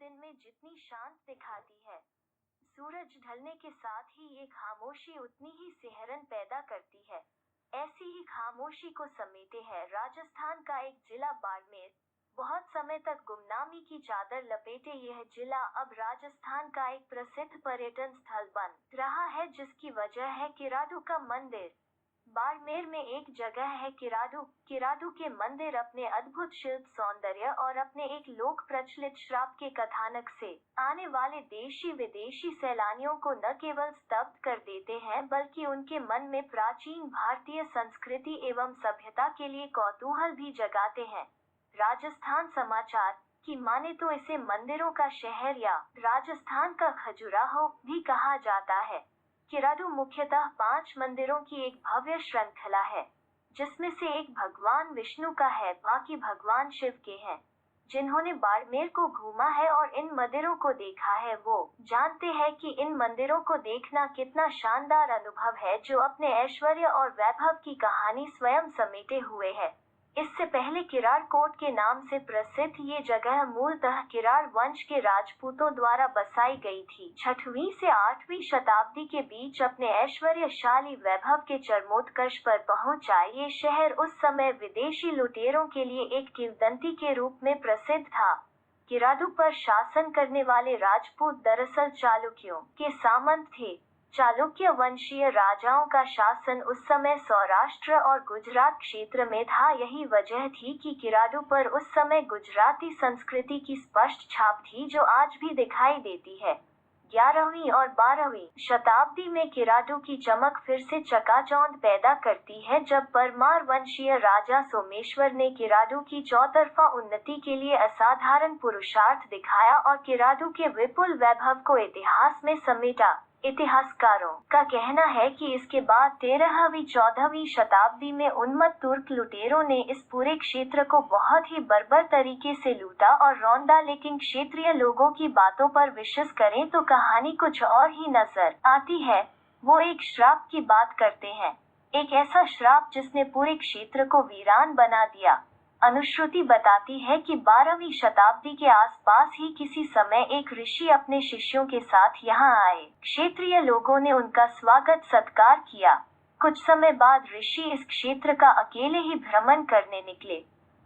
दिन में जितनी शांत दिखाती है, सूरज ढलने के साथ ही ये खामोशी उतनी ही सिहरन पैदा करती है। ऐसी ही खामोशी को समेटे है राजस्थान का एक जिला बाड़मेर। बहुत समय तक गुमनामी की चादर लपेटे यह जिला अब राजस्थान का एक प्रसिद्ध पर्यटन स्थल बन रहा है, जिसकी वजह है किराडू का मंदिर। बाड़मेर में एक जगह है किराडू। किराडू के मंदिर अपने अद्भुत शिल्प सौंदर्य और अपने एक लोक प्रचलित श्राप के कथानक से आने वाले देशी विदेशी सैलानियों को न केवल स्तब्ध कर देते हैं, बल्कि उनके मन में प्राचीन भारतीय संस्कृति एवं सभ्यता के लिए कौतूहल भी जगाते हैं। राजस्थान समाचार की माने तो इसे मंदिरों का शहर या राजस्थान का खजुराहो भी कहा जाता है। किराडू मुख्यतः 5 मंदिरों की एक भव्य श्रृंखला है, जिसमें से एक भगवान विष्णु का है, बाकी भगवान शिव के हैं। जिन्होंने बाड़मेर को घूमा है और इन मंदिरों को देखा है, वो जानते हैं कि इन मंदिरों को देखना कितना शानदार अनुभव है, जो अपने ऐश्वर्य और वैभव की कहानी स्वयं समेटे हुए है। इससे पहले किराड़ कोट के नाम से प्रसिद्ध ये जगह मूलतः किराड़ वंश के राजपूतों द्वारा बसाई गई थी। 6वीं से 8वीं शताब्दी के बीच अपने ऐश्वर्यशाली वैभव के चरमोत्कर्ष पर पहुंचा ये शहर उस समय विदेशी लुटेरों के लिए एक किंवदंती के रूप में प्रसिद्ध था। किराडू पर शासन करने वाले राजपूत दरअसल चालुक्यों के सामंत थे। चालुक्य वंशीय राजाओं का शासन उस समय सौराष्ट्र और गुजरात क्षेत्र में था। यही वजह थी कि किराडू पर उस समय गुजराती संस्कृति की स्पष्ट छाप थी, जो आज भी दिखाई देती है। 11वीं और 12वीं शताब्दी में किराडू की चमक फिर से चकाचौंध पैदा करती है, जब परमार वंशीय राजा सोमेश्वर ने किराडू की चौतरफा उन्नति के लिए असाधारण पुरुषार्थ दिखाया और किराडू के विपुल वैभव को इतिहास में समेटा। इतिहासकारों का कहना है कि इसके बाद 13वीं-14वीं शताब्दी में उन्मत्त तुर्क लुटेरों ने इस पूरे क्षेत्र को बहुत ही बर्बर तरीके से लूटा और रौंदा, लेकिन क्षेत्रीय लोगों की बातों पर विश्वास करें तो कहानी कुछ और ही नजर आती है। वो एक श्राप की बात करते हैं, एक ऐसा श्राप जिसने पूरे क्षेत्र को वीरान बना दिया। अनुश्रुति बताती है कि 12वीं शताब्दी के आसपास ही किसी समय एक ऋषि अपने शिष्यों के साथ यहाँ आए। क्षेत्रीय लोगों ने उनका स्वागत सत्कार किया। कुछ समय बाद ऋषि इस क्षेत्र का अकेले ही भ्रमण करने निकले।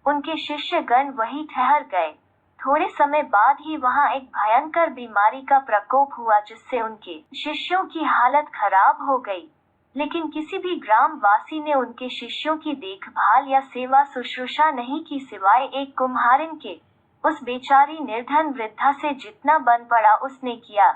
उनके शिष्य गण वहीं ठहर गए। थोड़े समय बाद ही वहाँ एक भयंकर बीमारी का प्रकोप हुआ, जिससे उनके शिष्यों की हालत खराब हो गई। लेकिन किसी भी ग्राम वासी ने उनके शिष्यों की देखभाल या सेवा शुश्रूषा नहीं की, सिवाय एक कुम्हारिन के। उस बेचारी निर्धन वृद्धा से जितना बन पड़ा उसने किया।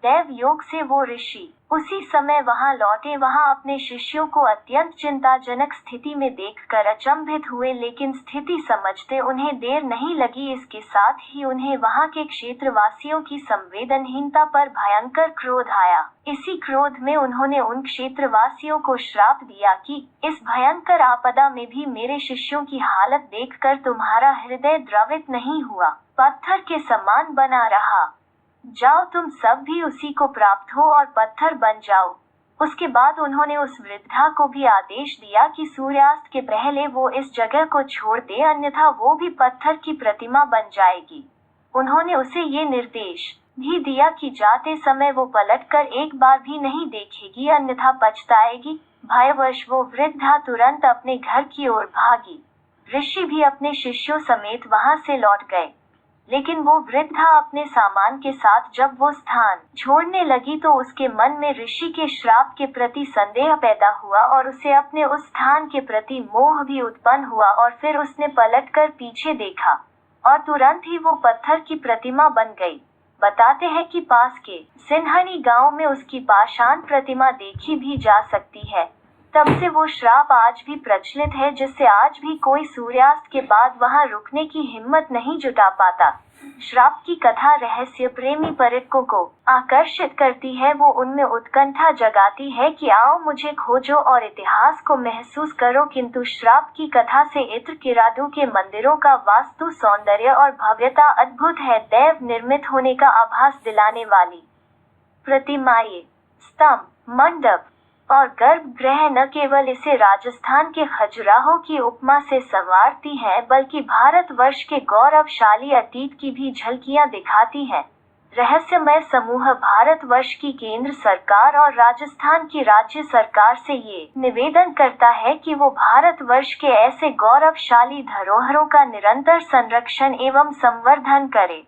दैव योग से वो ऋषि उसी समय वहां लौटे। वहां अपने शिष्यों को अत्यंत चिंताजनक स्थिति में देखकर अचंभित हुए, लेकिन स्थिति समझते उन्हें देर नहीं लगी। इसके साथ ही उन्हें वहां के क्षेत्रवासियों की संवेदनहीनता पर भयंकर क्रोध आया। इसी क्रोध में उन्होंने उन क्षेत्रवासियों को श्राप दिया कि इस भयंकर आपदा में भी मेरे शिष्यों की हालत देखकर तुम्हारा हृदय द्रवित नहीं हुआ, पत्थर के समान बना रहा। जाओ, तुम सब भी उसी को प्राप्त हो और पत्थर बन जाओ। उसके बाद उन्होंने उस वृद्धा को भी आदेश दिया कि सूर्यास्त के पहले वो इस जगह को छोड़ दे, अन्यथा वो भी पत्थर की प्रतिमा बन जाएगी। उन्होंने उसे ये निर्देश भी दिया कि जाते समय वो पलटकर एक बार भी नहीं देखेगी, अन्यथा पछताएगी। भयवश वो वृद्धा तुरंत अपने घर की ओर भागी। ऋषि भी अपने शिष्यों समेत वहां से लौट गए, लेकिन वो वृद्धा अपने सामान के साथ जब वो स्थान छोड़ने लगी तो उसके मन में ऋषि के श्राप के प्रति संदेह पैदा हुआ और उसे अपने उस स्थान के प्रति मोह भी उत्पन्न हुआ। और फिर उसने पलटकर पीछे देखा और तुरंत ही वो पत्थर की प्रतिमा बन गई। बताते हैं कि पास के सिन्हनी गांव में उसकी पाषाण प्रतिमा देखी भी जा सकती है। तब से वो श्राप आज भी प्रचलित है, जिससे आज भी कोई सूर्यास्त के बाद वहां रुकने की हिम्मत नहीं जुटा पाता। श्राप की कथा रहस्य प्रेमी पर्यटकों को आकर्षित करती है। वो उनमें उत्कंठा जगाती है कि आओ मुझे खोजो और इतिहास को महसूस करो। किंतु श्राप की कथा से इत्र किराडू के मंदिरों का वास्तु सौंदर्य और भव्यता अद्भुत है। दैव निर्मित होने का आभास दिलाने वाली प्रतिमाएं, स्तंभ, मंडप और गर्भगृह न केवल इसे राजस्थान के खजुराहो की उपमा से संवारती हैं, बल्कि भारतवर्ष के गौरवशाली अतीत की भी झलकियां दिखाती हैं। रहस्यमय समूह भारतवर्ष की केंद्र सरकार और राजस्थान की राज्य सरकार से ये निवेदन करता है कि वो भारतवर्ष के ऐसे गौरवशाली धरोहरों का निरंतर संरक्षण एवं संवर्धन करे।